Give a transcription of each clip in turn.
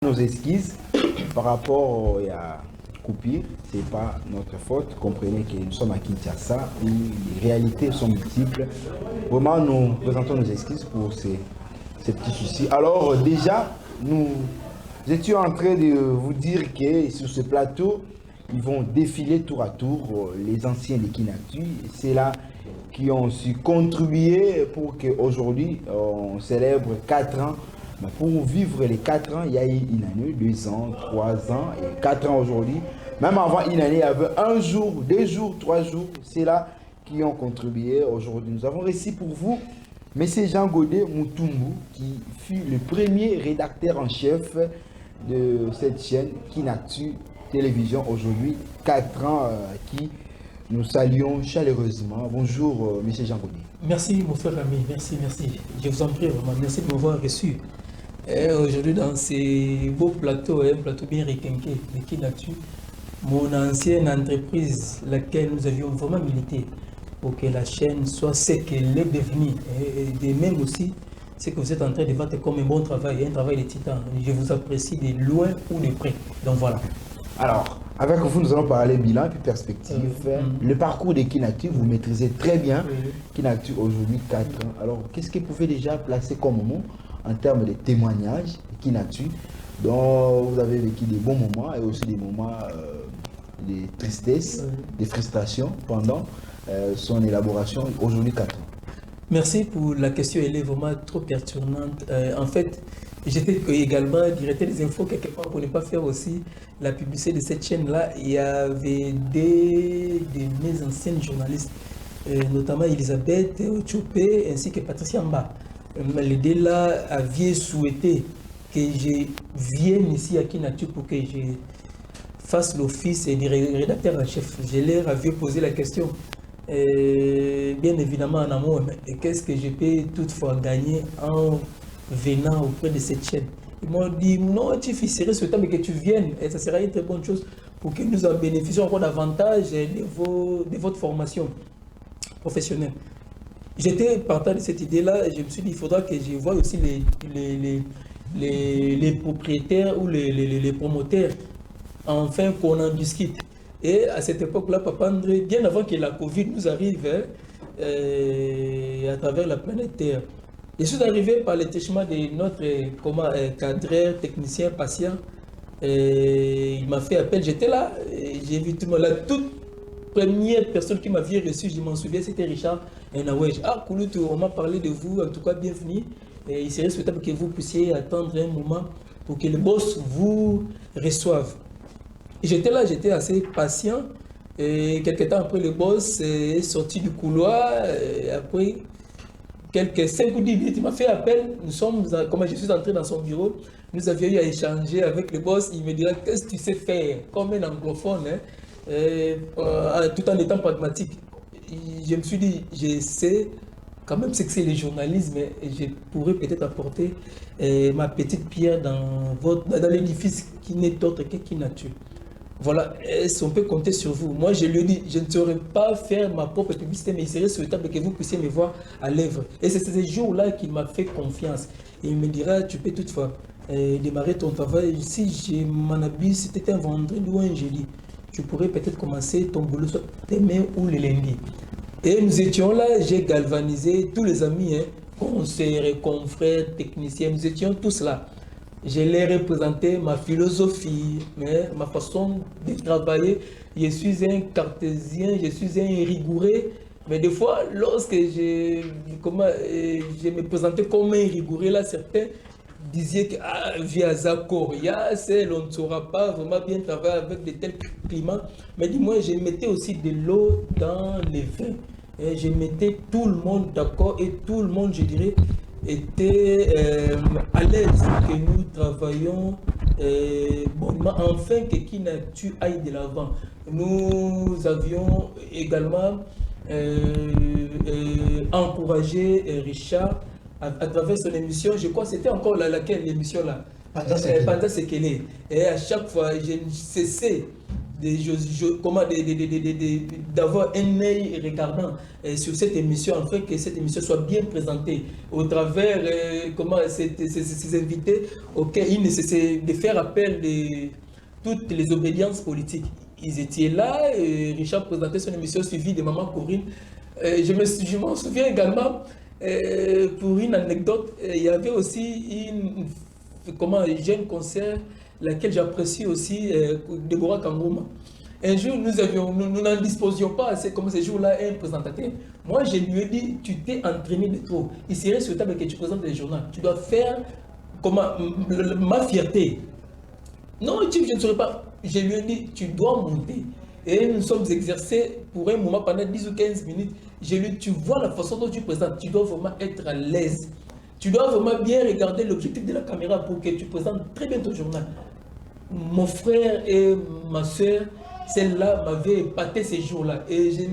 nos esquisses par rapport à coupure, c'est pas notre faute. Comprenez que nous sommes à Kinshasa où les réalités sont multiples. Vraiment, nous présentons nos esquisses pour ces petits soucis. Alors, déjà, nous étions en train de vous dire que sur ce plateau, ils vont défiler tour à tour les anciens de Kinactu. C'est là qui ont su contribuer pour qu'aujourd'hui, on célèbre 4 ans. Mais pour vivre les 4 ans, il y a eu une année, 2 ans, 3 ans et 4 ans aujourd'hui. Même avant une année, il y avait 1 jour, 2 jours, 3 jours. C'est là qui ont contribué aujourd'hui. Nous avons réussi pour vous M. Jean Godet Moutoumbu, qui fut le premier rédacteur en chef de cette chaîne Kinactu Télévision. Aujourd'hui, 4 ans qui nous saluons chaleureusement. Bonjour, M. Jean Godet. Merci, mon frère ami. Merci, merci. Je vous en prie vraiment. Merci de m'avoir reçu. Aujourd'hui, dans ces beaux plateaux, un plateau bien requinqué de Kinactu, mon ancienne entreprise, laquelle nous avions vraiment milité pour que la chaîne soit ce qu'elle est devenue. Et de même aussi, ce que vous êtes en train de battre comme un bon travail, un travail de titan. Je vous apprécie de loin ou de près. Donc voilà. Alors, avec vous, nous allons parler bilan et perspective. Le parcours de Kinactu, vous maîtrisez très bien. Kinactu aujourd'hui 4 ans. Alors, qu'est-ce que vous pouvez déjà placer comme mot en termes de témoignages de Kinactu, dont vous avez vécu des bons moments et aussi des moments de tristesse, de frustration pendant son élaboration, aujourd'hui 4 ans. Merci pour la question, elle est vraiment trop perturbante. En fait, j'étais également directeur des infos quelque part pour ne pas faire aussi la publicité de cette chaîne-là. Il y avait des de mes anciennes journalistes, notamment Elisabeth Ochopé ainsi que Patricia Mba. Les deux là avaient souhaité que je vienne ici à Kinactu pour que je fasse l'office du rédacteur en chef. Je leur avais posé la question. Bien évidemment en amour, qu'est-ce que je peux toutefois gagner en venant auprès de cette chaîne? Ils m'ont dit non, tu serait souhaitable que tu viennes et ça sera une très bonne chose pour que nous en bénéficions encore davantage de votre formation professionnelle. J'étais partant de cette idée-là et je me suis dit il faudra que je voie aussi les propriétaires ou les promoteurs, enfin qu'on en discute. Et à cette époque-là, Papa André, bien avant que la Covid nous arrive à travers la planète Terre, je suis arrivé par l'étêchement de notre cadreur, technicien, patient. Il m'a fait appel, j'étais là, j'ai vu tout le monde. La toute première personne qui m'avait reçu, je m'en souviens, c'était Richard Nawej. Ah, Kouloutou, on m'a parlé de vous, en tout cas, bienvenue. Et il serait souhaitable que vous puissiez attendre un moment pour que le boss vous reçoive. J'étais là, j'étais assez patient. Et quelques temps après, le boss est sorti du couloir. Et après quelques 5 ou 10 minutes, il m'a fait appel. Comme je suis entré dans son bureau, nous avions eu à échanger avec le boss. Il me dira qu'est-ce que tu sais faire comme un anglophone, tout en étant pragmatique. Je me suis dit, je sais quand même ce que c'est le journalisme et je pourrais peut-être apporter ma petite pierre dans l'édifice qui n'est autre que Kinactu. Voilà, est-ce qu'on peut compter sur vous? Moi, je lui ai dit, je ne saurais pas faire ma propre publicité, mais il serait souhaitable que vous puissiez me voir à l'œuvre. Et c'est ce jour-là qu'il m'a fait confiance. Et il me dira, tu peux toutefois démarrer ton travail. Si je m'en habille, c'était un vendredi ou un jeudi, tu pourrais peut-être commencer ton boulot soit demain ou le lundi. Et nous étions là, j'ai galvanisé tous les amis, conseillers, confrères, techniciens, nous étions tous là. Je leur ai présenté ma philosophie, ma façon de travailler. Je suis un cartésien, je suis un rigoureux. Mais des fois, lorsque je me présentais comme un rigoureux, là, certains disaient que via Zakoria, on ne saura pas vraiment bien travailler avec de tels climats. Mais dis-moi, je mettais aussi de l'eau dans les vins. Et je mettais tout le monde d'accord et tout le monde, je dirais, était à l'aise que nous travaillons bonnement, enfin que Kinactu aille de l'avant. Nous avions également encouragé Richard à travers son émission, je crois que c'était encore laquelle l'émission là, Panda Sekele. Et à chaque fois, je ne cessais d'avoir un œil regardant sur cette émission, afin que cette émission soit bien présentée au travers ces invités auxquels il nécessite de faire appel de toutes les obédiences politiques. Ils étaient là, et Richard présentait son émission suivie de Maman Corinne. Je m'en souviens également, pour une anecdote, il y avait aussi un jeune concert, laquelle j'apprécie aussi, Deborah Kangouma. Un jour, nous n'en disposions pas, c'est comme ces jours-là, un présentateur. Moi, je lui ai dit, tu t'es entraîné de trop. Il serait souhaitable que tu présentes les journaux. Tu dois faire ma fierté. Non, je ne saurais pas. Je lui ai dit, tu dois monter. Et nous sommes exercés pour un moment pendant 10 ou 15 minutes. Je lui ai dit, tu vois la façon dont tu présentes, tu dois vraiment être à l'aise. Tu dois vraiment bien regarder l'objectif de la caméra pour que tu présentes très bien ton journal. Mon frère et ma soeur, celle-là m'avait épaté ces jours-là. Et je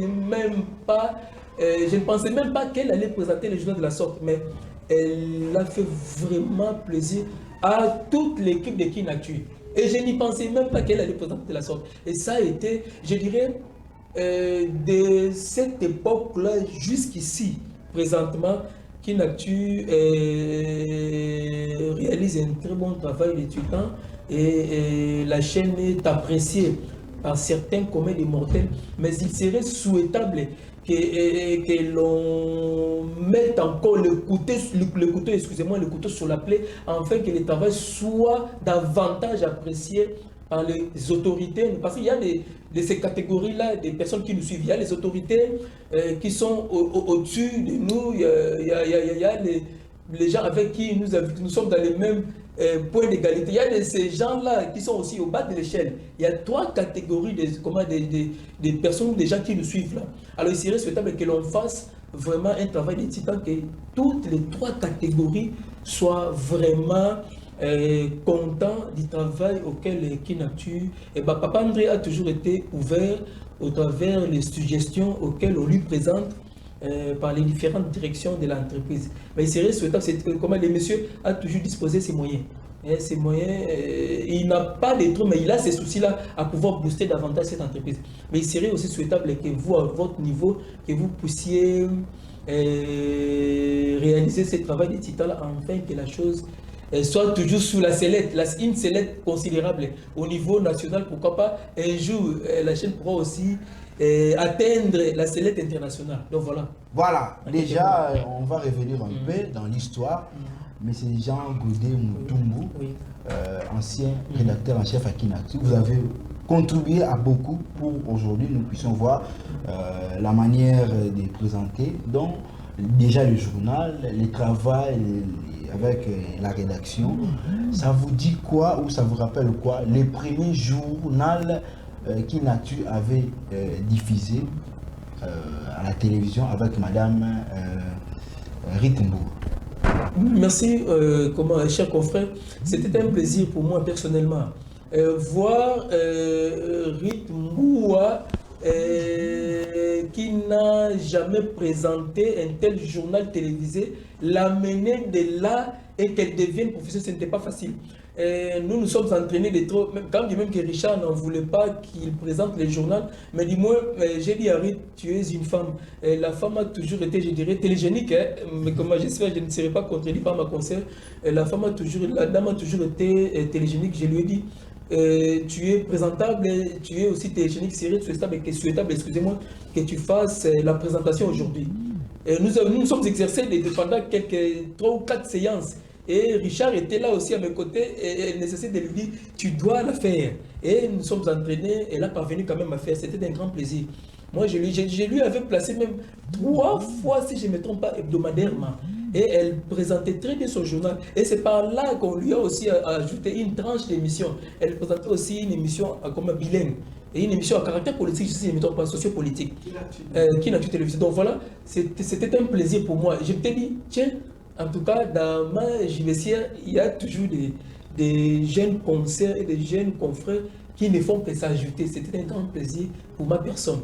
ne pensais même pas qu'elle allait présenter les journaux de la sorte. Mais elle a fait vraiment plaisir à toute l'équipe de Kinactu. Et je n'y pensais même pas qu'elle allait présenter de la sorte. Et ça a été, je dirais, de cette époque-là jusqu'ici, présentement, Kinactu réalise un très bon travail d'étudiant et la chaîne est appréciée par certains comme des mortels, mais il serait souhaitable que l'on mette encore le couteau sur la plaie, afin que le travail soit davantage apprécié par les autorités, parce qu'il y a de ces catégories-là, des personnes qui nous suivent. Il y a les autorités qui sont au-dessus de nous, il y a les gens avec qui nous sommes dans les mêmes points d'égalité. Il y a ces gens-là qui sont aussi au bas de l'échelle. Il y a trois catégories des personnes, des gens qui nous suivent là. Alors il serait souhaitable que l'on fasse vraiment un travail de titan, que toutes les trois catégories soient vraiment contents du travail auquel Kinactu. Et Papa André a toujours été ouvert au travers les suggestions auxquelles on lui présente par les différentes directions de l'entreprise. Mais il serait souhaitable, comment le monsieur a toujours disposé ses moyens. Et ces moyens, il n'a pas de trop, mais il a ces soucis-là à pouvoir booster davantage cette entreprise. Mais il serait aussi souhaitable que vous, à votre niveau, que vous puissiez réaliser ce travail de titan-là, afin que la chose soit toujours sous la sellette, une sellette considérable au niveau national. Pourquoi pas, un jour, la chaîne pourra aussi atteindre la sellette internationale. Donc voilà. Voilà, déjà, on va revenir un peu dans l'histoire. Mais c'est Jean Godet Moutoumbo, ancien rédacteur en chef à Kinactu. Vous avez contribué à beaucoup pour aujourd'hui nous puissions voir la manière de présenter. Donc, déjà le journal, le travail avec la rédaction. Ça vous dit quoi ou ça vous rappelle quoi? Les premiers journal Kinactu avait diffusé à la télévision avec Madame Rittenbourg. Merci, cher confrère. C'était un plaisir pour moi personnellement. Voir Ritmoua qui n'a jamais présenté un tel journal télévisé, l'amener de là et qu'elle devienne professeure, ce n'était pas facile. Nous nous sommes entraînés de trop, quand même que Richard n'en voulait pas qu'il présente les journaux, mais dis-moi, j'ai dit à Rit, tu es une femme. La femme a toujours été, je dirais, télégénique, hein, mais comme j'espère, je ne serai pas contredit par ma conseillère. La dame a toujours été télégénique. Je lui ai dit, tu es présentable, tu es aussi télégénique, c'est souhaitable, excusez-moi, que tu fasses la présentation aujourd'hui. Nous sommes exercés pendant quelques 3 ou 4 séances. Et Richard était là aussi à mes côtés et elle nécessite de lui dire, tu dois la faire. Et nous sommes entraînés, elle a parvenu quand même à faire, c'était un grand plaisir. Moi, je lui avais placé même 3 fois, si je ne me trompe pas, hebdomadairement. Et elle présentait très bien son journal. Et c'est par là qu'on lui a aussi ajouté une tranche d'émission. Elle présentait aussi une émission comme bilingue. Et une émission à caractère politique, je ne me trompe pas, sociopolitique. Kinactu Télévision. Donc voilà, c'était un plaisir pour moi. Je t'ai dit, tiens, en tout cas, dans ma JVCR, il y a toujours des jeunes concerts et des jeunes confrères qui ne font que s'ajouter. C'était un grand plaisir pour ma personne.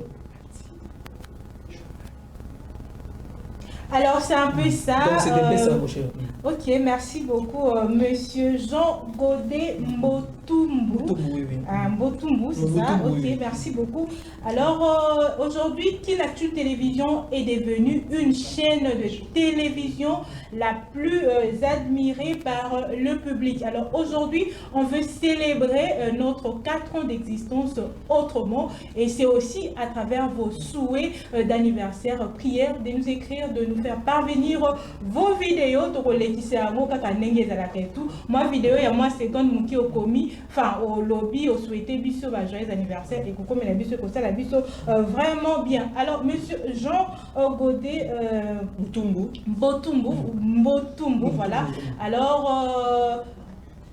Alors, c'est un peu ça. Donc, c'est un peu ça, mon cher. Ok, merci beaucoup, Monsieur Jean Godet Mbotumbu. Mbotumbu, oui, oui. Mbotumbu, c'est ça. Mbotumbu, Ok, oui. merci beaucoup. Alors, aujourd'hui, Kinactu Télévision est devenue une chaîne de télévision la plus admirée par le public. Alors, aujourd'hui, on veut célébrer notre 4 ans d'existence autrement. Et c'est aussi à travers vos souhaits d'anniversaire, prières, de nous écrire, de nous faire parvenir vos vidéos. Moi, vidéo, il y a moi, seconde, qui au commis, enfin, au lobby, au souhaité, biso, joyeux anniversaire, et comme la biso, comme ça, la biso, vraiment bien. Alors, monsieur Jean Godet Mbotumbu, voilà. Alors,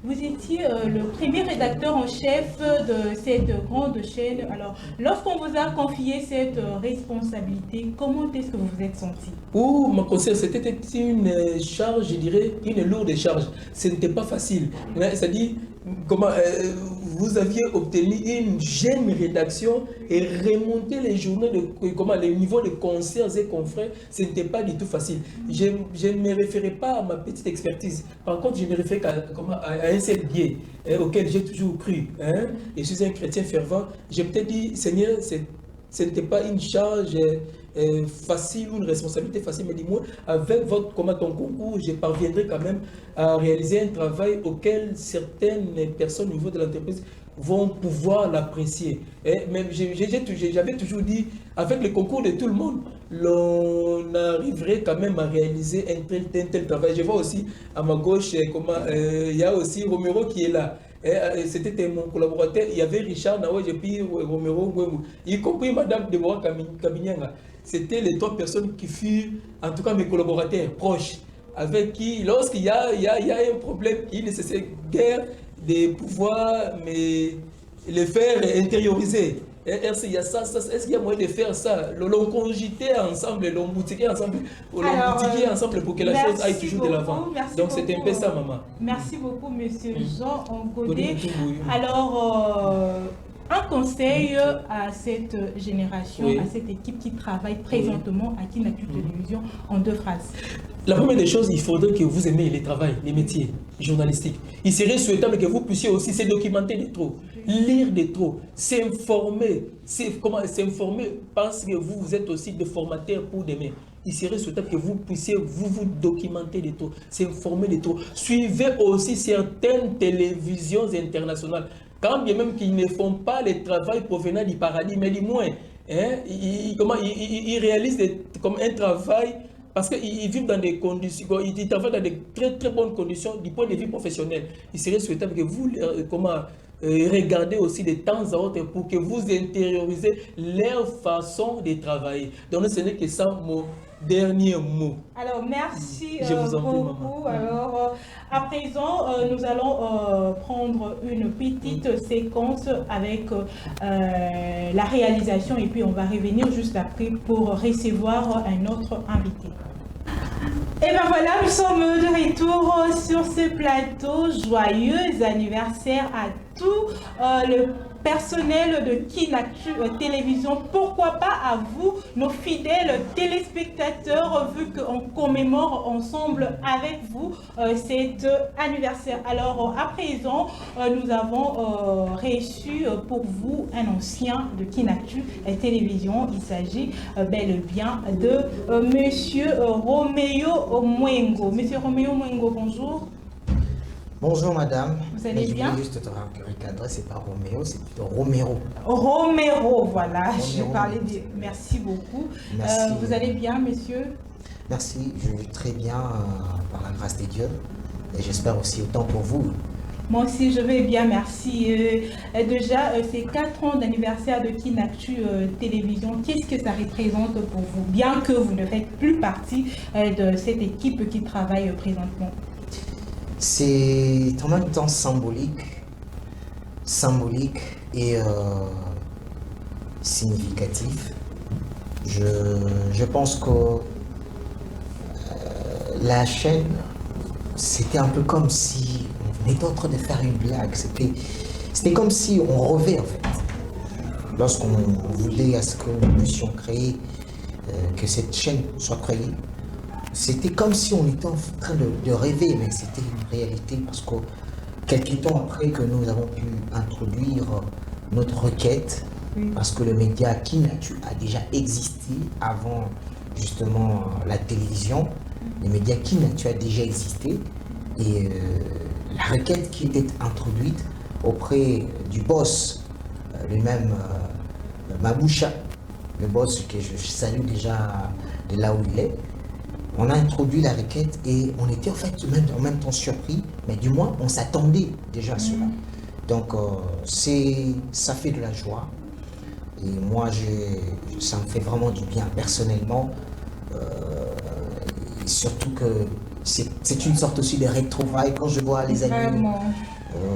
vous étiez le premier rédacteur en chef de cette grande chaîne. Alors, lorsqu'on vous a confié cette responsabilité, comment est-ce que vous vous êtes senti? Oh, mon conseil, c'était une charge, je dirais, une lourde charge. Ce n'était pas facile. C'est-à-dire, comment vous aviez obtenu une jeune rédaction et remonter les journaux, les niveaux de concerts et confrères, ce n'était pas du tout facile. Je ne me référais pas à ma petite expertise. Par contre, je me référais à un seul biais auquel j'ai toujours cru. Hein? Et je suis un chrétien fervent. J'ai peut-être dit, Seigneur, ce n'était pas une charge facile ou une responsabilité facile, mais dis-moi, avec ton concours, je parviendrai quand même à réaliser un travail auquel certaines personnes au niveau de l'entreprise vont pouvoir l'apprécier. Même j'avais toujours dit, avec le concours de tout le monde, l'on arriverait quand même à réaliser un tel travail. Je vois aussi à ma gauche, il y a aussi Romero qui est là. C'était mon collaborateur, il y avait Richard Naouaj et puis Romero Ngwemou, y compris Madame Deborah Kabinyanga. C'était les 3 personnes qui furent, en tout cas mes collaborateurs proches, avec qui, lorsqu'il y a un problème, il ne nécessite guère de pouvoir les faire intérioriser. Est-ce qu'il y a ça, est-ce qu'il y a moyen de faire ça? L'on cogiter ensemble, l'on boutiquer ensemble, pour que la chose aille toujours de l'avant. Donc c'était un peu ça, maman. Merci beaucoup, monsieur Jean Godet. Alors, un conseil à cette génération, à cette équipe qui travaille présentement à Kinactu Télévision en 2 phrases. La première des choses, il faudrait que vous aimiez les travails, les métiers journalistiques. Il serait souhaitable que vous puissiez aussi se documenter de trop, lire de trop, s'informer. S'informer parce que vous êtes aussi des formateurs pour demain. Il serait souhaitable que vous puissiez vous documenter de trop, s'informer de trop. Suivez aussi certaines télévisions internationales. Quand bien même qu'ils ne font pas le travail provenant du paradis, mais du moins, ils réalisent comme un travail. Parce qu'ils vivent dans des conditions, ils travaillent dans de très bonnes conditions du point de vue professionnel. Il serait souhaitable que vous regardez aussi de temps à autre pour que vous intériorisez leur façon de travailler. Donc ce n'est que ça mon dernier mot. Alors merci beaucoup. Alors à présent, nous allons prendre une petite séquence avec la réalisation et puis on va revenir juste après pour recevoir un autre invité. Et ben voilà, nous sommes de retour sur ce plateau. Joyeux anniversaire à tout le personnel de Kinactu Télévision. Pourquoi pas à vous, nos fidèles téléspectateurs, vu qu'on commémore ensemble avec vous cet anniversaire. Alors à présent, nous avons reçu pour vous un ancien de Kinactu Télévision. Il s'agit bel et bien de Monsieur Roméo Mwengo. Monsieur Roméo Mwengo, bonjour. Bonjour madame. Vous allez bien? Je voulais juste te recadrer, c'est pas Roméo, c'est plutôt Romero. Romero, voilà. Romero. Je parlais de... Merci beaucoup. Merci. Vous allez bien, monsieur? Merci, je vais très bien par la grâce des dieux. Et j'espère aussi autant pour vous. Moi aussi, je vais bien, merci. Déjà, ces 4 ans d'anniversaire de Kinactu Télévision, qu'est-ce que ça représente pour vous? Bien que vous ne faites plus partie de cette équipe qui travaille présentement. C'est en même temps symbolique et significatif. Je pense que la chaîne, c'était un peu comme si on venait d'autres de faire une blague. C'était comme si on rêvait en fait. Lorsqu'on voulait à ce que nous puissions créer, que cette chaîne soit créée, c'était comme si on était en train de rêver, mais c'était une réalité parce que quelques temps après que nous avons pu introduire notre requête, parce que le média Kinactu a déjà existé avant justement la télévision, le média Kinactu a déjà existé et la requête qui était introduite auprès du boss, lui-même Maboucha, le boss que je salue déjà de là où il est. On a introduit la requête et on était en fait en même temps surpris, mais du moins on s'attendait déjà à cela. Donc ça fait de la joie et moi ça me fait vraiment du bien personnellement, et surtout que c'est une sorte aussi de retrouvailles quand je vois les amis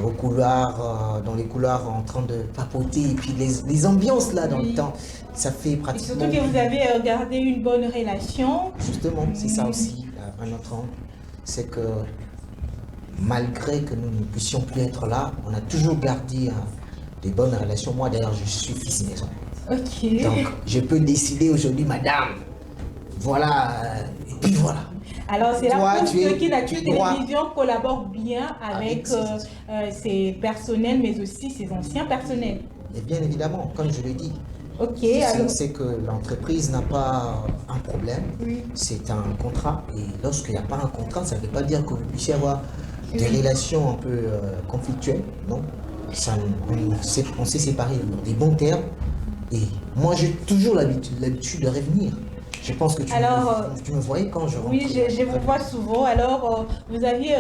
au couloir, dans les couloirs en train de papoter et puis les ambiances là dans le temps, ça fait pratiquement... Et surtout que vous avez gardé une bonne relation. Justement, c'est ça aussi, un autre angle, c'est que malgré que nous ne puissions plus être là, on a toujours gardé des bonnes relations. Moi d'ailleurs, je suis fils maison. Ok. Donc, je peux décider aujourd'hui, madame, voilà, et puis voilà. Alors, c'est la preuve que Kinactu droit. Télévision collabore bien avec ses personnels, mais aussi ses anciens personnels. Et bien évidemment, comme je l'ai dit, Ok, c'est que l'entreprise n'a pas un problème, c'est un contrat. Et lorsqu'il n'y a pas un contrat, ça ne veut pas dire que vous puissiez avoir des relations un peu conflictuelles, non. On s'est séparés dans des bons termes. Et moi, j'ai toujours l'habitude de revenir. Je pense que tu me voyais quand je rentrais. Oui, je vous vois souvent. Alors, vous aviez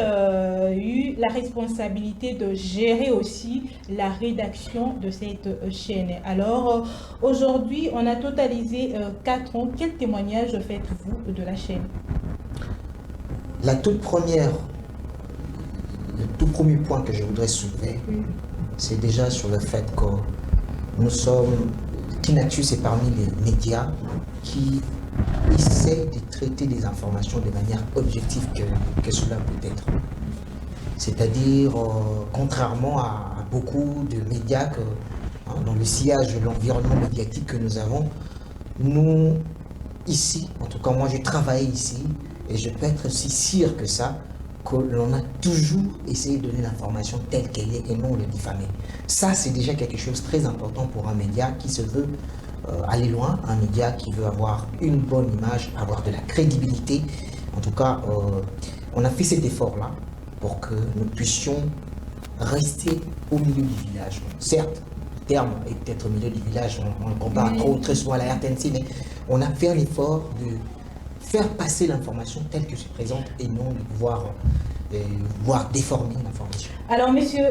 eu la responsabilité de gérer aussi la rédaction de cette chaîne. Alors, aujourd'hui, on a totalisé 4 ans. Quel témoignage faites-vous de la chaîne? La toute première, le tout premier point que je voudrais soulever, c'est déjà sur le fait que nous sommes... Kinactu, c'est parmi les médias qui essaie de traiter des informations de manière objective que cela peut être. C'est-à-dire, contrairement à beaucoup de médias dans le sillage de l'environnement médiatique que nous avons, nous, ici, en tout cas moi j'ai travaillé ici, et je peux être aussi sûr que ça, que l'on a toujours essayé de donner l'information telle qu'elle est et non le diffamer. Ça, c'est déjà quelque chose de très important pour un média qui se veut aller loin, un média qui veut avoir une bonne image, avoir de la crédibilité. En tout cas, on a fait cet effort-là pour que nous puissions rester au milieu du village. Certes, le terme est peut-être au milieu du village, on le compare très souvent à la RTNC, mais on a fait un effort de faire passer l'information telle que se présente et non de pouvoir voire déformer l'information. Alors, monsieur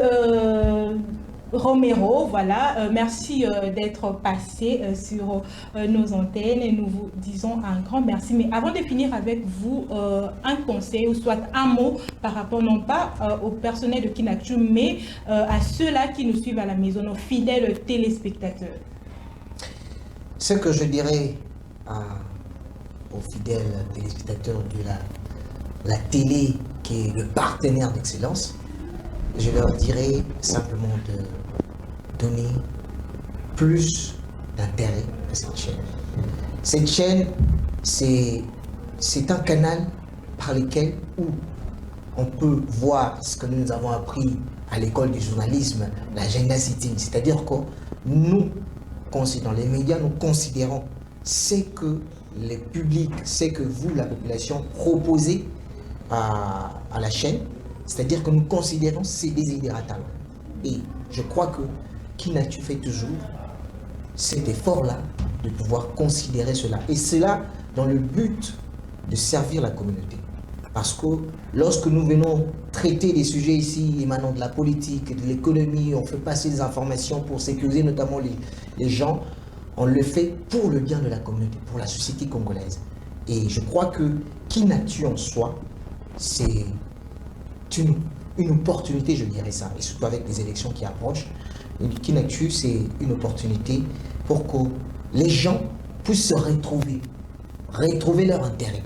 Romero, voilà, merci d'être passé sur nos antennes et nous vous disons un grand merci. Mais avant de finir avec vous, un conseil ou soit un mot par rapport non pas au personnel de Kinactu, mais à ceux-là qui nous suivent à la maison, nos fidèles téléspectateurs. Ce que je dirais aux fidèles téléspectateurs de la télé qui est le partenaire d'excellence, je leur dirais simplement de donner plus d'intérêt à cette chaîne. Cette chaîne, c'est un canal par lequel où on peut voir ce que nous avons appris à l'école du journalisme, l'agenda sitting, c'est-à-dire que nous, dans les médias, nous considérons ce que le public, ce que vous, la population, proposez à la chaîne, c'est-à-dire que nous considérons ces désidératales. Et je crois que Kinactu fait toujours cet effort-là de pouvoir considérer cela. Et cela dans le but de servir la communauté. Parce que lorsque nous venons traiter des sujets ici émanant de la politique, de l'économie, on fait passer des informations pour sécuriser notamment les gens, on le fait pour le bien de la communauté, pour la société congolaise. Et je crois que Kinactu en soi, c'est une opportunité, je dirais ça, et surtout avec les élections qui approchent. Kinactu, c'est une opportunité pour que les gens puissent se retrouver leur intérêt.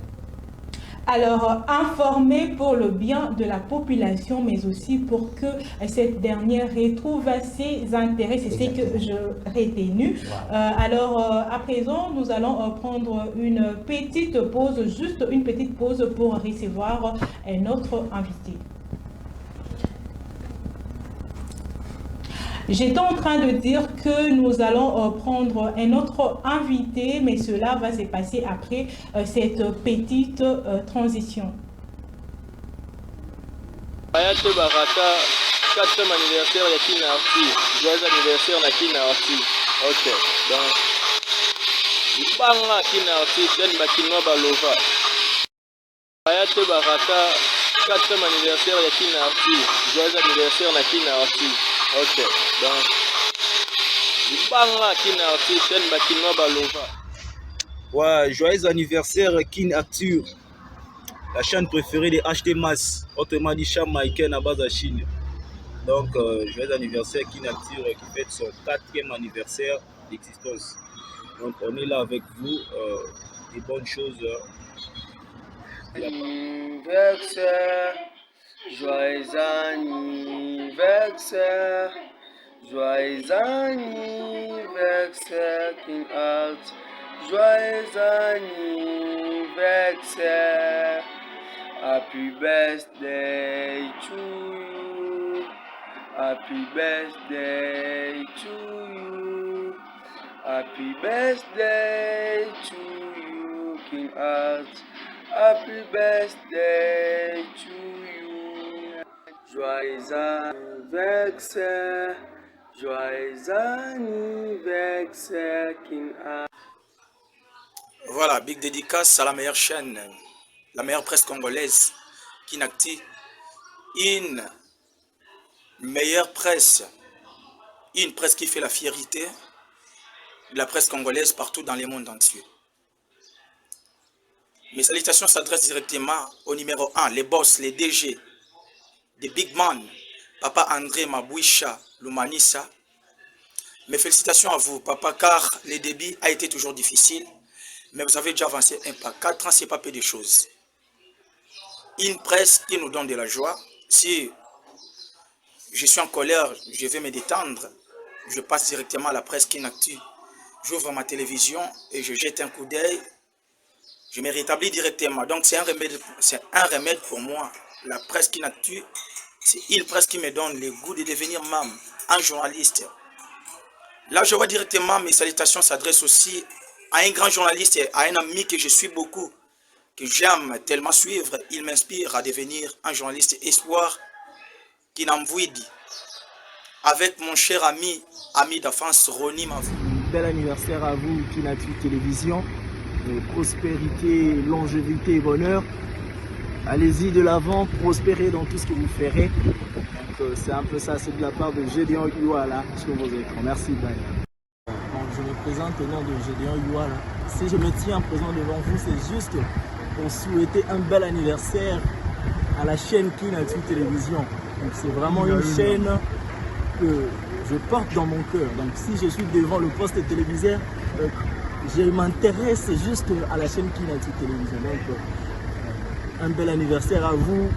Alors, informer pour le bien de la population, mais aussi pour que cette dernière retrouve ses intérêts. C'est ce que je retenu. À présent, nous allons prendre une petite pause, juste une petite pause pour recevoir notre invité. J'étais en train de dire que nous allons prendre un autre invité, mais cela va se passer après cette petite transition. Hayate Baraka, 4e anniversaire ya Kina Arti. Joyeux anniversaire na Kina Arti. Ok, donc Banga Kina Arti, Chen Bakinoa Balova. Hayate Baraka, 4e anniversaire ya Kina Arti. Joyeux anniversaire na Kina Arti. Ok, donc Banga Kina Arti, Chen Bakinoa Balova. Ouais, joyeux anniversaire Kin Arthur, la chaîne préférée des HD Mass, autrement dit Cham Michael à base à Chine. Donc, joyeux anniversaire Kin Arthur qui fête son 4e anniversaire d'existence. Donc, on est là avec vous, des bonnes choses. Anniversaire, joyeux anniversaire, joyeux anniversaire King Art, joyeux anniversaire, happy birthday to you, happy birthday to you, happy birthday to you King Art. Happy birthday to you. Joyeux anniversaire, joyeux anniversaire King Art. Voilà, big dédicace à la meilleure chaîne, la meilleure presse congolaise, Kinacti. Une meilleure presse, une presse qui fait la fierté de la presse congolaise partout dans le monde entier. Mes salutations s'adressent directement au numéro 1, les boss, les DG, des big man, Papa André Mabouisha Lumanissa. Mes félicitations à vous, Papa, car le débit a été toujours difficile, mais vous avez déjà avancé un pas. 4 ans, c'est pas peu de choses. Une presse qui nous donne de la joie. Si je suis en colère, je vais me détendre, je passe directement à la presse Kinactu. J'ouvre ma télévision et je jette un coup d'œil. Je me rétablis directement. Donc c'est un remède pour moi. La presse Kinactu, c'est une presse qui me donne le goût de devenir même un journaliste. Là, je vois directement mes salutations s'adressent aussi à un grand journaliste et à un ami que je suis beaucoup, que j'aime tellement suivre. Il m'inspire à devenir un journaliste espoir qui n'envouide. Avec mon cher ami d'enfance, Rony Mavou. Bel anniversaire à vous, Kinactu Télévision. Prospérité, longévité et bonheur. Allez-y de l'avant, prospérez dans tout ce que vous ferez. Donc c'est un peu ça, c'est de la part de Gédéon Yuala sur vos écrans. Merci, bye. Donc je me présente au nom de Gédéon Yuala. Si je me tiens présent devant vous, c'est juste pour souhaiter un bel anniversaire à la chaîne Kinactu Télévision. Donc c'est vraiment une chaîne que je porte dans mon cœur. Donc si je suis devant le poste téléviseur, je m'intéresse juste à la chaîne Kinactu Télévision. Donc, un bel anniversaire à vous.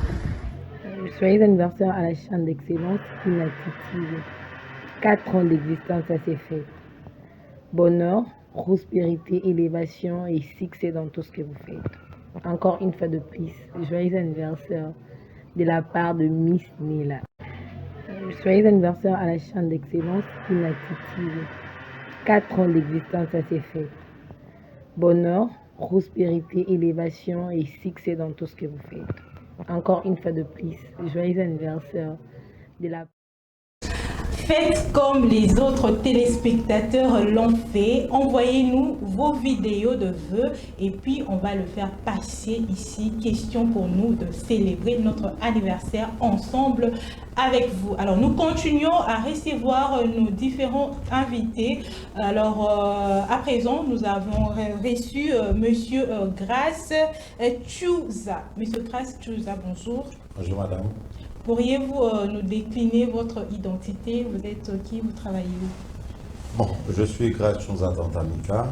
Joyeux anniversaire à la chaîne d'excellence Kinactu TV. 4 ans d'existence, ça s'est fait. Bonheur, prospérité, élévation et succès dans tout ce que vous faites. Encore une fois de plus, joyeux anniversaire de la part de Miss Nila. Joyeux anniversaire à la chaîne d'excellence Kinactu TV. 4 ans d'existence, ça s'est fait. Bonheur, prospérité, élévation et succès dans tout ce que vous faites. Encore une fois de plus, joyeux anniversaire de la... Faites comme les autres téléspectateurs l'ont fait. Envoyez-nous vos vidéos de vœux et puis on va le faire passer ici. Question pour nous de célébrer notre anniversaire ensemble avec vous. Alors nous continuons à recevoir nos différents invités. Alors à présent, nous avons reçu Monsieur Grace Tchouza. Monsieur Grace Tchouza, bonjour. Bonjour madame. Pourriez-vous nous décliner votre identité? Vous êtes qui? Vous travaillez où? Bon, je suis Grace Tchouza Tantamika,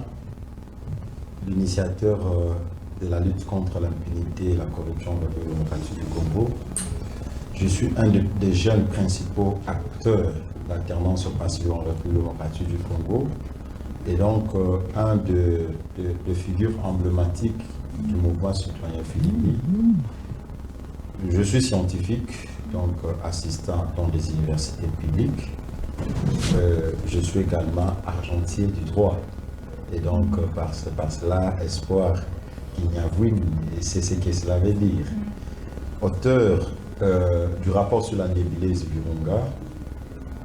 l'initiateur de la lutte contre l'impunité et la corruption en République démocratique du Congo. Je suis un des jeunes principaux acteurs d'alternance au pavillon en République démocratique du Congo et donc un de figures emblématiques du mouvement citoyen Philippe. Je suis scientifique, donc assistant dans des universités publiques. Je suis également argentier du droit. Et donc, par cela, espoir qu'il n'y a win, et c'est ce que cela veut dire. Auteur du rapport sur la nébuleuse Virunga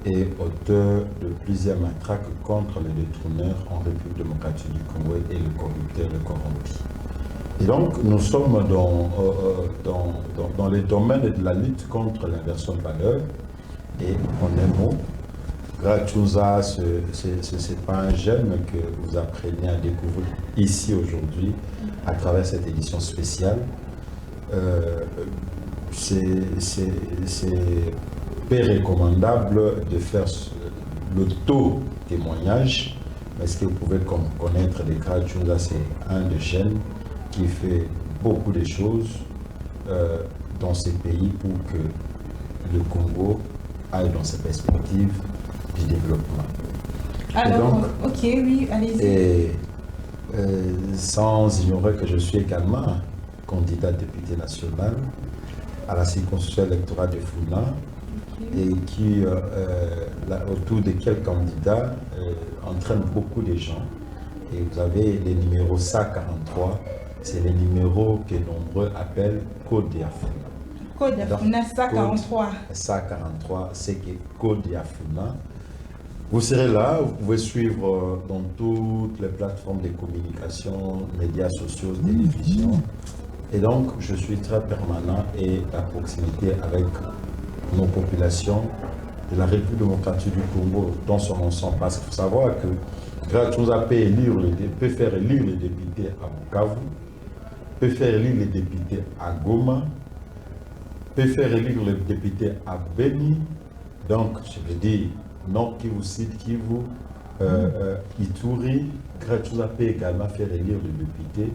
et auteur de plusieurs matraques contre les détourneurs en République démocratique du Congo et le corrupteur, le corrompu. Et donc, nous sommes dans les domaines de la lutte contre l'inversion de valeur. Et en un mot, Gratouza, ce n'est pas un jeune que vous apprenez à découvrir ici aujourd'hui à travers cette édition spéciale. C'est peu recommandable de faire l'auto-témoignage, mais ce que vous pouvez connaître de Gratouza, c'est un des jeunes qui fait beaucoup de choses dans ces pays pour que le Congo aille dans ses perspectives du développement. Alors, donc, ok, oui, allez-y. Et sans ignorer que je suis également candidat député national à la circonscription électorale de Funa, et qui, autour de quel candidat, entraîne beaucoup de gens. Et vous avez les numéros SA43, c'est les numéros que nombreux appellent Code d'Afuna. Code d'Afuna, SA43. SA43, c'est que Code d'Afuna. Vous serez là, vous pouvez suivre dans toutes les plateformes de communication, médias sociaux, télévision. Et donc, je suis très permanent et à proximité avec nos populations de la République démocratique du Congo dans son ensemble. Parce qu'il faut savoir que Gratouza peut faire élire les députés à Bukavu, peut faire élire les députés à Goma, peut faire élire les députés à Beni. Donc, je veux dire, Nord Kivu, Sud Kivu, Ituri, Gratouza peut également faire élire les députés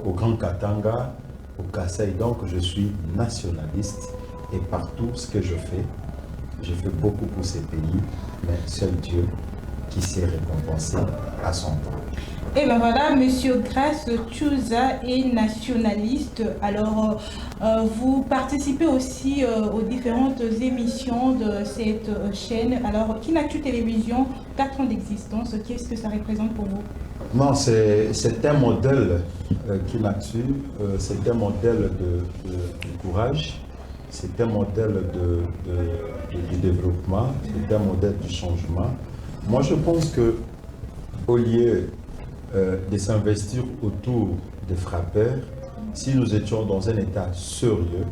au Grand Katanga, au Kassai. Donc, je suis nationaliste et partout ce que je fais beaucoup pour ces pays, mais seul Dieu qui sait récompenser à son temps. Et ben voilà, Monsieur Gratouza est nationaliste. Alors, vous participez aussi aux différentes émissions de cette chaîne. Alors, Kinactu Télévision, 4 ans d'existence, qu'est-ce que ça représente pour vous? Non, c'est un modèle Kinactu, c'est un modèle de courage, c'est un modèle de développement, c'est un modèle de changement. Moi, je pense que au lieu de s'investir autour des frappeurs, si nous étions dans un état sérieux,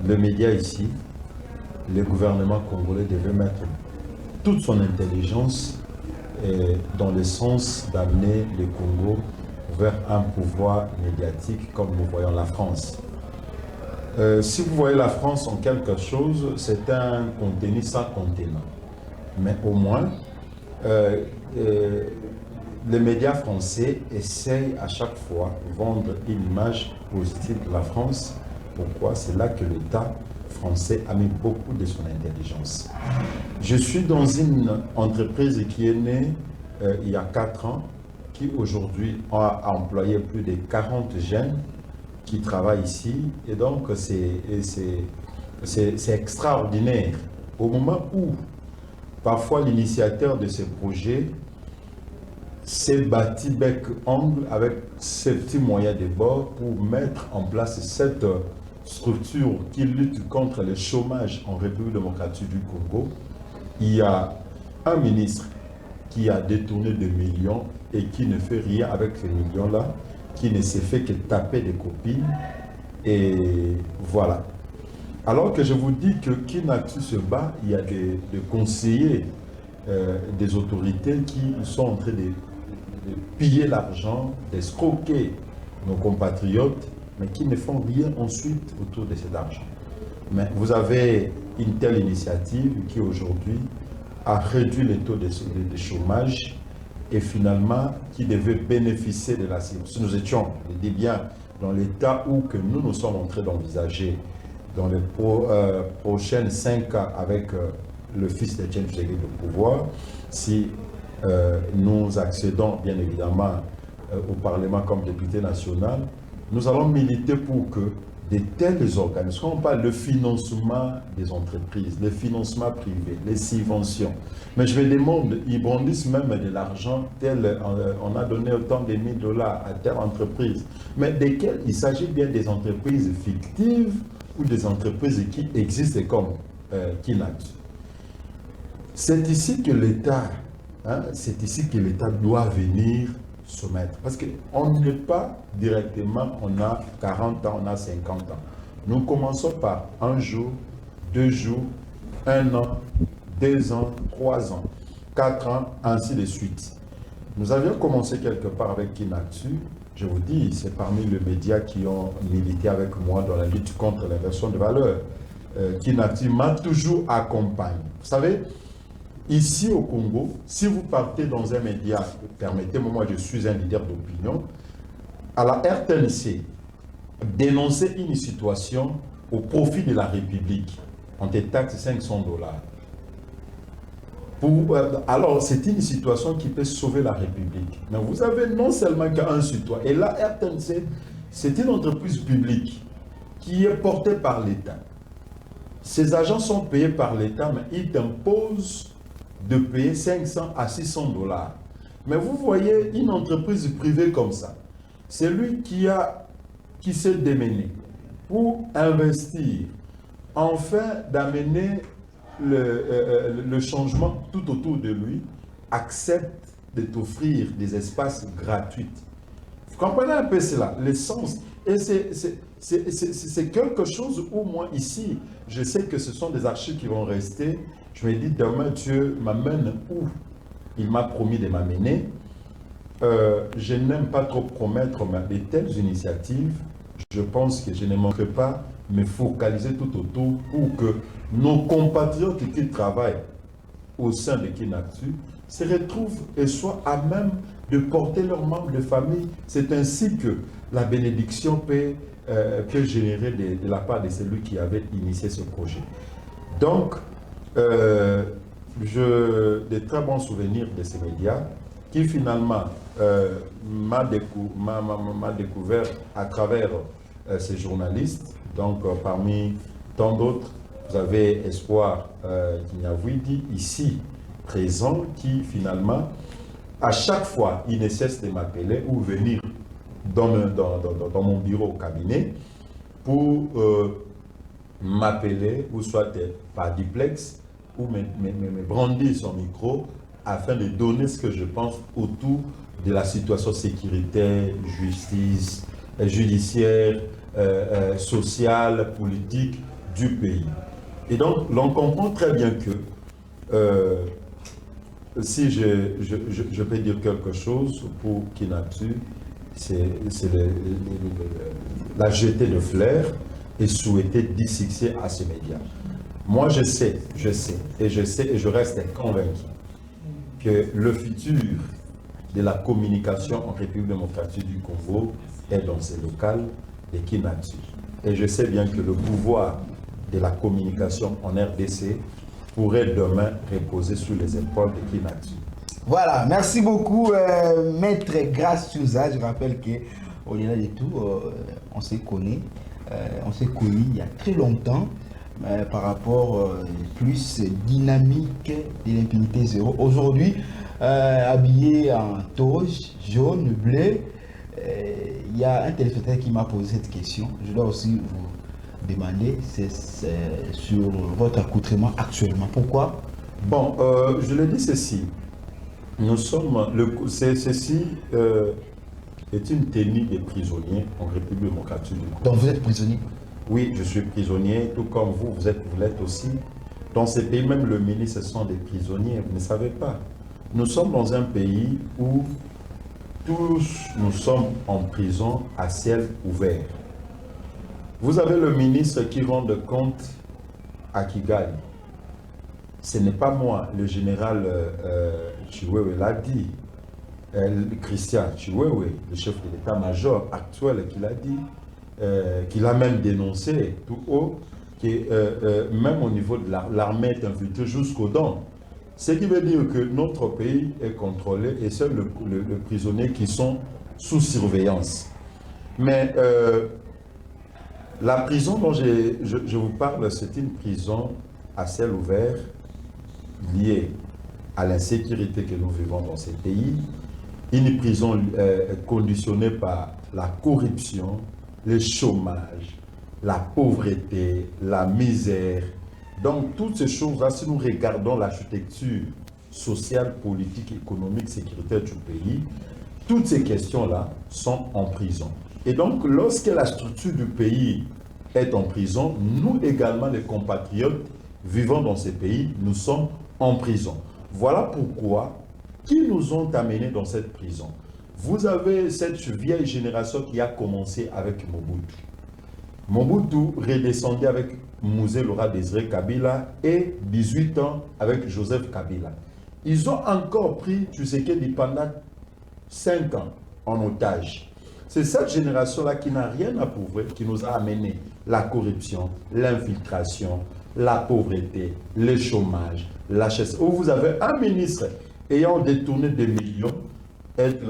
le média ici, le gouvernement congolais devait mettre toute son intelligence dans le sens d'amener le Congo vers un pouvoir médiatique comme nous voyons la France. Si vous voyez la France en quelque chose, c'est un contenu sans contenant. Mais au moins, les médias français essayent à chaque fois de vendre une image positive de la France. Pourquoi? C'est là que l'État français a mis beaucoup de son intelligence. Je suis dans une entreprise qui est née il y a 4 ans, qui aujourd'hui a employé plus de 40 jeunes qui travaillent ici. Et donc, c'est extraordinaire. Au moment où, parfois, l'initiateur de ce projet s'est bâti bec-ongle avec ses petits moyens de bord pour mettre en place cette structure qui lutte contre le chômage en République démocratique du Congo. Il y a un ministre qui a détourné des millions et qui ne fait rien avec ces millions-là, qui ne s'est fait que taper des copines. Et voilà. Alors que je vous dis que Kinactu se bat, il y a des conseillers des autorités qui sont en train de piller l'argent, d'escroquer nos compatriotes, mais qui ne font rien ensuite autour de cet argent. Mais vous avez une telle initiative qui aujourd'hui a réduit le taux de chômage et finalement qui devaient bénéficier de la cible. Si nous étions, je dis bien, dans l'état où que nous sommes en train d'envisager dans les prochaines 5 ans avec le fils de James Tshisekedi de pouvoir, si nous accédons bien évidemment au Parlement comme député national, nous allons militer pour que de tels organismes, on parle de financement des entreprises, le financement privé, les subventions. Mais je me demande, ils brandissent même de l'argent tel, on a donné autant de $1000 à telle entreprise. Mais desquelles il s'agit bien des entreprises fictives ou des entreprises qui existent comme Kinatu. C'est ici que l'État, c'est ici que l'État doit venir se mettre. Parce qu'on n'est pas directement, on a 40 ans, on a 50 ans. Nous commençons par 1 jour, 2 jours, 1 an, 2 ans, 3 ans, 4 ans, ainsi de suite. Nous avions commencé quelque part avec Kinatu. Je vous dis, c'est parmi les médias qui ont milité avec moi dans la lutte contre l'inversion de valeurs. Kinatu m'a toujours accompagné. Vous savez, ici au Congo, si vous partez dans un média, permettez-moi, moi je suis un leader d'opinion, à la RTNC, dénoncer une situation au profit de la République, on te taxe $500. Alors c'est une situation qui peut sauver la République. Mais vous avez non seulement qu'un citoyen, et la RTNC, c'est une entreprise publique qui est portée par l'État. Ces agents sont payés par l'État, mais ils t'imposent de payer 500 à $600. Mais vous voyez une entreprise privée comme ça, c'est lui qui s'est démené pour investir, enfin d'amener le changement tout autour de lui, accepte de t'offrir des espaces gratuits. Vous comprenez un peu cela, l'essence. Et c'est quelque chose où moi ici, je sais que ce sont des archives qui vont rester. Je me dis, demain, Dieu m'amène où il m'a promis de m'amener. Je n'aime pas trop promettre, mais de telles initiatives, je pense que je ne manquerai pas me focaliser tout autour pour que nos compatriotes qui travaillent au sein de Kinatu se retrouvent et soient à même de porter leurs membres de famille. C'est ainsi que la bénédiction peut générer de la part de celui qui avait initié ce projet. Donc, de très bons souvenirs de ces médias qui finalement m'a découvert à travers ces journalistes. Donc parmi tant d'autres, vous avez Espoir Kinyavwidi ici présent qui finalement à chaque fois il ne cesse de m'appeler ou venir dans mon bureau au cabinet pour m'appeler ou soit par duplex ou me brandir son micro afin de donner ce que je pense autour de la situation sécuritaire, justice, judiciaire, sociale, politique du pays. Et donc, l'on comprend très bien que si je peux dire quelque chose pour Kinatu, c'est la jetée de fleurs et souhaiter dissuader à ces médias. Moi, je sais, et je reste convaincu que le futur de la communication en République démocratique du Congo est dans ces locales de Kinatu. Et je sais bien que le pouvoir de la communication en RDC pourrait demain reposer sur les épaules de Kinatu. Voilà, merci beaucoup, Maître Grace Souza. Je rappelle qu'au-delà de tout, on s'est connus il y a très longtemps. Par rapport plus dynamique de l'impunité zéro. Aujourd'hui, habillé en toge, jaune, bleu, il y a un téléspectateur qui m'a posé cette question. Je dois aussi vous demander sur votre accoutrement actuellement. Pourquoi? Bon, je le dis ceci. Nous sommes... Ceci est une tenue des prisonniers en République démocratique du Congo. Donc vous êtes prisonnier? Oui, je suis prisonnier, tout comme vous l'êtes aussi. Dans ces pays, même le ministre, ce sont des prisonniers, vous ne savez pas. Nous sommes dans un pays où tous nous sommes en prison à ciel ouvert. Vous avez le ministre qui rend compte à Kigali. Ce n'est pas moi, le général Chiwewe l'a dit. Christian Chiwewe, le chef de l'état-major actuel, qui l'a dit, qu'il a même dénoncé tout haut, que même au niveau de l'armée est infiltrée jusqu'aux dents. Ce qui veut dire que notre pays est contrôlé et seuls les prisonniers qui sont sous surveillance. Mais la prison dont je vous parle, c'est une prison à ciel ouvert liée à l'insécurité que nous vivons dans ces pays, une prison conditionnée par la corruption, le chômage, la pauvreté, la misère. Donc toutes ces choses-là, si nous regardons l'architecture sociale, politique, économique, sécuritaire du pays, toutes ces questions-là sont en prison. Et donc lorsque la structure du pays est en prison, nous également, les compatriotes vivant dans ces pays, nous sommes en prison. Voilà pourquoi, qui nous ont amenés dans cette prison. Vous avez cette vieille génération qui a commencé avec Mobutu. Mobutu redescendait avec Mouzé Laurent Désiré Kabila et 18 ans avec Joseph Kabila. Ils ont encore pris Tshisekedi pendant 5 ans en otage. C'est cette génération-là qui n'a rien à prouver, qui nous a amené la corruption, l'infiltration, la pauvreté, le chômage, la chasse. Où vous avez un ministre ayant détourné des millions, être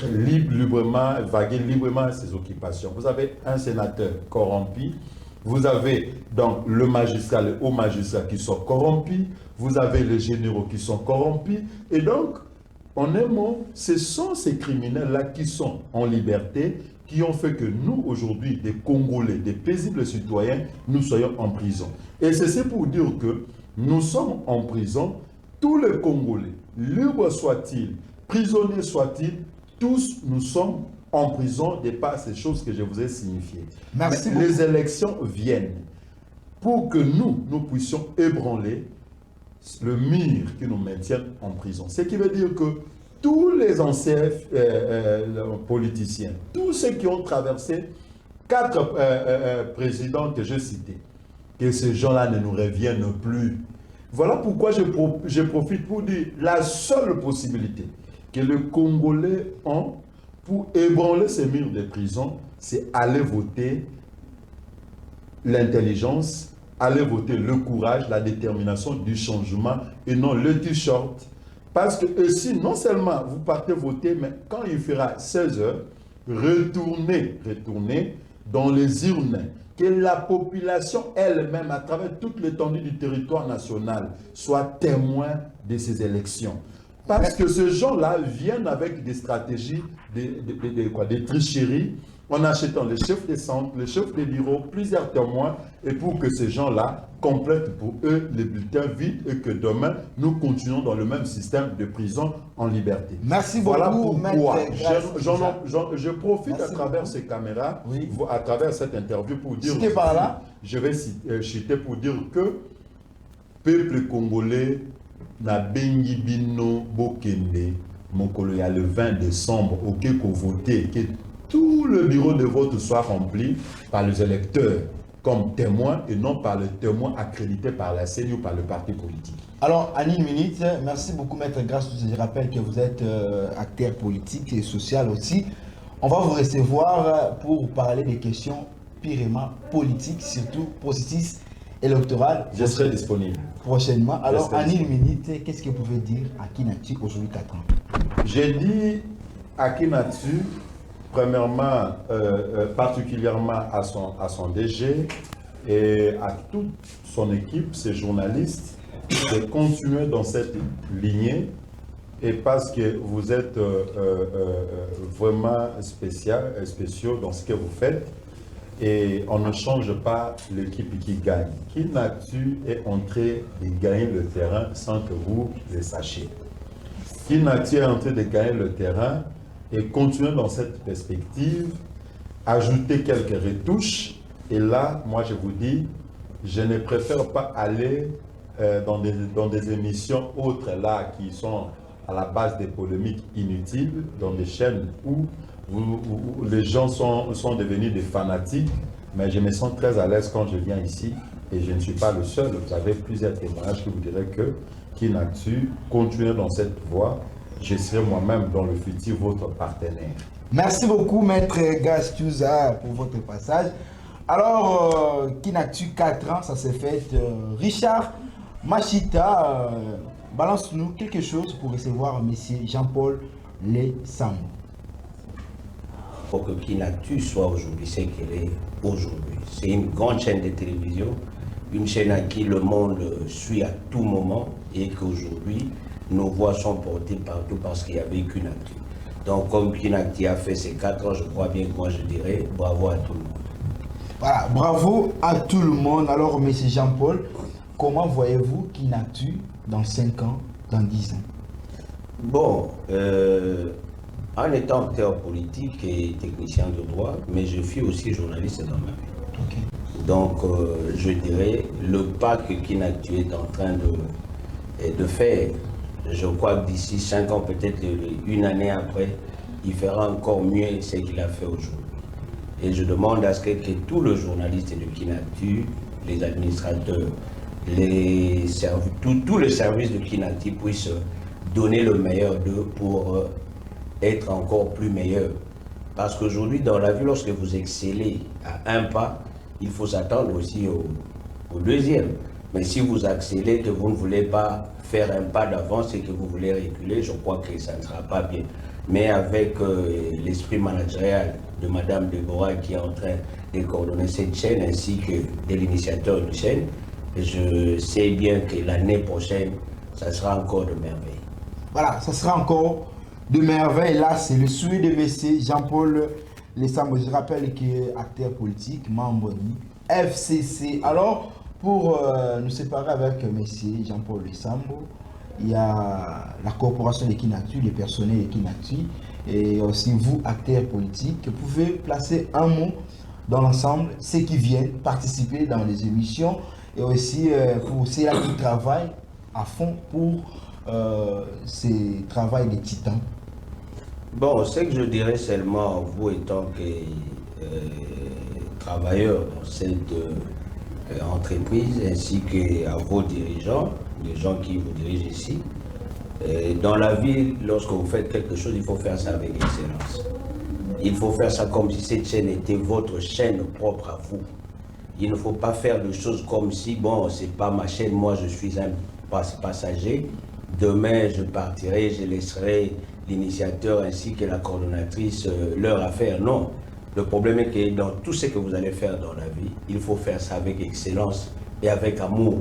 librement, vaguer librement à ses occupations. Vous avez un sénateur corrompu, vous avez donc le magistrat, le haut magistrat qui sont corrompus, vous avez les généraux qui sont corrompus, et donc, en un mot, ce sont ces criminels-là qui sont en liberté, qui ont fait que nous, aujourd'hui, des Congolais, des paisibles citoyens, nous soyons en prison. Et c'est pour dire que nous sommes en prison, tous les Congolais, libres soient-ils, prisonniers soient-ils, tous nous sommes en prison de par ces choses que je vous ai signifiées. Merci beaucoup. Les élections viennent pour que nous puissions ébranler le mur qui nous maintient en prison. Ce qui veut dire que tous les anciens politiciens, tous ceux qui ont traversé 4 présidents que je citais, que ces gens-là ne nous reviennent plus. Voilà pourquoi je profite pour dire la seule possibilité que les Congolais ont pour ébranler ces murs de prison, c'est aller voter l'intelligence, aller voter le courage, la détermination du changement et non le t-shirt. Parce que si non seulement vous partez voter, mais quand il fera 16 heures, retournez dans les urnes, que la population elle-même, à travers toute l'étendue du territoire national, soit témoin de ces élections. Parce que ces gens-là viennent avec des stratégies, des tricheries, en achetant les chefs des centres, les chefs des bureaux, plusieurs témoins, et pour que ces gens-là complètent pour eux les bulletins vides et que demain, nous continuons dans le même système de prison en liberté. Merci beaucoup. Voilà pourquoi je profite à travers ces caméras, à travers cette interview pour dire... par là. Je vais citer pour dire que peuple congolais na bengi bino bokende mokolo ya le 20 décembre auquel qu'on voter que tout le bureau de vote soit rempli par les électeurs comme témoins et non par les témoins accrédités par la CENI ou par le parti politique. Alors, en une minute, merci beaucoup, Maître Grasse. Je rappelle que vous êtes acteur politique et social aussi. On va vous recevoir pour parler des questions purement politiques, surtout processus électoral. Je serai disponible. Prochainement. Alors, en une minute, qu'est-ce que vous pouvez dire à Kinatu aujourd'hui 4 ans? J'ai dit à Kinatu, premièrement, particulièrement à son DG et à toute son équipe, ses journalistes, de continuer dans cette lignée et parce que vous êtes vraiment spéciaux dans ce que vous faites et on ne change pas l'équipe qui gagne. Kinatu est en train de gagner le terrain sans que vous le sachiez. Kinatu est en train de gagner le terrain et continuer dans cette perspective, ajouter quelques retouches. Et là, moi, je vous dis, je ne préfère pas aller dans des émissions autres là qui sont à la base des polémiques inutiles, dans des chaînes où les gens sont devenus des fanatiques. Mais je me sens très à l'aise quand je viens ici Et je ne suis pas le seul. Vous avez plusieurs témoignages qui vous diraient que Kinactu, continuez dans cette voie. Je serai moi-même dans le futur votre partenaire. Merci beaucoup, Maître Gastuza, pour votre passage. Alors, Kinactu, 4 ans, ça s'est fait. Richard Machita, balance-nous quelque chose pour recevoir M. Jean-Paul Lesambo. Pour que Kinactu soit aujourd'hui ce qu'elle est aujourd'hui. C'est une grande chaîne de télévision, une chaîne à qui le monde suit à tout moment et qu'aujourd'hui, nos voix sont portées partout parce qu'il y avait Kinactu. Donc, comme Kinactu a fait ces 4 ans, je crois bien que moi je dirais bravo à tout le monde. Voilà, bravo à tout le monde. Alors, M. Jean-Paul, comment voyez-vous Kinactu dans 5 ans, dans 10 ans? Bon, en étant acteur politique et technicien de droit, mais je suis aussi journaliste dans ma vie. Okay. Donc, je dirais, le pas que Kinactu est en train de faire, je crois que d'ici 5 ans, peut-être une année après, il fera encore mieux ce qu'il a fait aujourd'hui. Et je demande à ce que tous les journalistes de Kinactu, les administrateurs, tous les services de Kinactu puissent donner le meilleur d'eux pour être encore plus meilleurs. Parce qu'aujourd'hui, dans la vie, lorsque vous excellez à un pas, il faut s'attendre aussi au deuxième. Mais si vous accélérez, que vous ne voulez pas faire un pas d'avance et que vous voulez reculer, je crois que ça ne sera pas bien. Mais avec l'esprit managérial de Madame Deborah qui est en train de coordonner cette chaîne ainsi que de l'initiateur de chaîne, je sais bien que l'année prochaine, ça sera encore de merveille. Voilà, ça sera encore de merveille. Là, c'est le souhait de M. Jean-Paul Lesambo. Je rappelle qu'il est acteur politique, membre du FCC. Alors, pour nous séparer avec M. Jean-Paul Lesambo, il y a la corporation de Kinactu, les personnels de Kinactu, et aussi vous, acteurs politiques, vous pouvez placer un mot dans l'ensemble, ceux qui viennent participer dans les émissions, et aussi pour ceux-là qui travaillent à fond pour ce travail des titans. Bon, ce que je dirais seulement, vous étant que travailleurs dans cette entreprise, ainsi qu'à vos dirigeants, les gens qui vous dirigent ici, dans la vie, lorsque vous faites quelque chose, il faut faire ça avec excellence. Il faut faire ça comme si cette chaîne était votre chaîne propre à vous. Il ne faut pas faire de choses comme si, bon, c'est pas ma chaîne, moi je suis un passager. Demain, je partirai, je laisserai l'initiateur ainsi que la coordonnatrice leur affaire. Non. Le problème est que dans tout ce que vous allez faire dans la vie, il faut faire ça avec excellence et avec amour.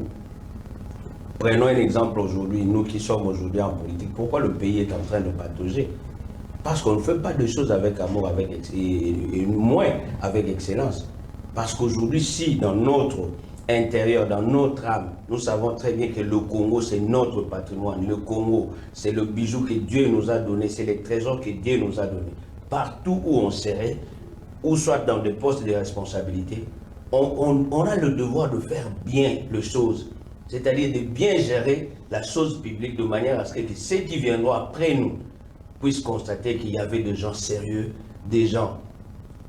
Prenons un exemple aujourd'hui, nous qui sommes aujourd'hui en politique. Pourquoi le pays est en train de patauger? Parce qu'on ne fait pas de choses avec amour et moins avec excellence. Parce qu'aujourd'hui, si dans notre intérieur, dans notre âme, nous savons très bien que le Congo, c'est notre patrimoine. Le Congo, c'est le bijou que Dieu nous a donné, c'est les trésors que Dieu nous a donnés. Partout où on serait, ou soit dans des postes de responsabilité, on a le devoir de faire bien les choses. C'est-à-dire de bien gérer la chose publique de manière à ce que ceux qui viendront après nous puissent constater qu'il y avait des gens sérieux, des gens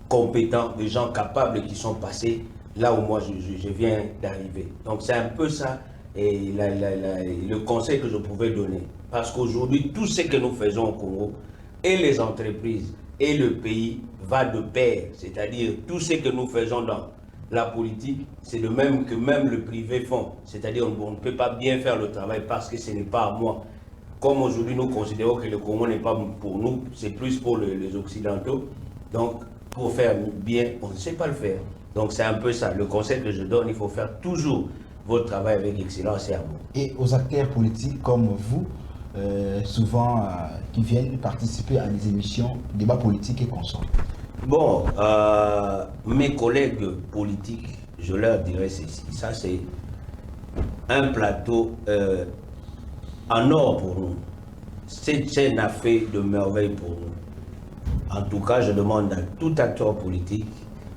compétents, des gens capables qui sont passés là où moi je viens d'arriver. Donc c'est un peu ça et le conseil que je pouvais donner. Parce qu'aujourd'hui, tout ce que nous faisons au Congo, et les entreprises, et le pays, va de pair. C'est-à-dire tout ce que nous faisons dans la politique, c'est le même que même le privé font. C'est-à-dire on ne peut pas bien faire le travail parce que ce n'est pas à moi. Comme aujourd'hui nous considérons que le Congo n'est pas pour nous, c'est plus pour les Occidentaux. Donc pour faire bien, on ne sait pas le faire. Donc c'est un peu ça. Le conseil que je donne, il faut faire toujours votre travail avec excellence et amour. Et aux acteurs politiques comme vous, souvent qui viennent participer à des émissions, débats politiques et consorts. Bon, mes collègues politiques, je leur dirais ceci. Ça, c'est un plateau en or pour nous. Cette chaîne a fait de merveilles pour nous. En tout cas, je demande à tout acteur politique,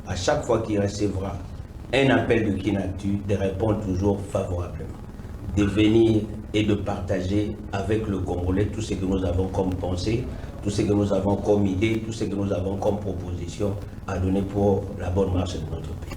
à chaque fois qu'il recevra un appel de Kinactu, de répondre toujours favorablement, de venir et de partager avec le Congolais tout ce que nous avons comme pensée, tout ce que nous avons comme idée, tout ce que nous avons comme proposition à donner pour la bonne marche de notre pays.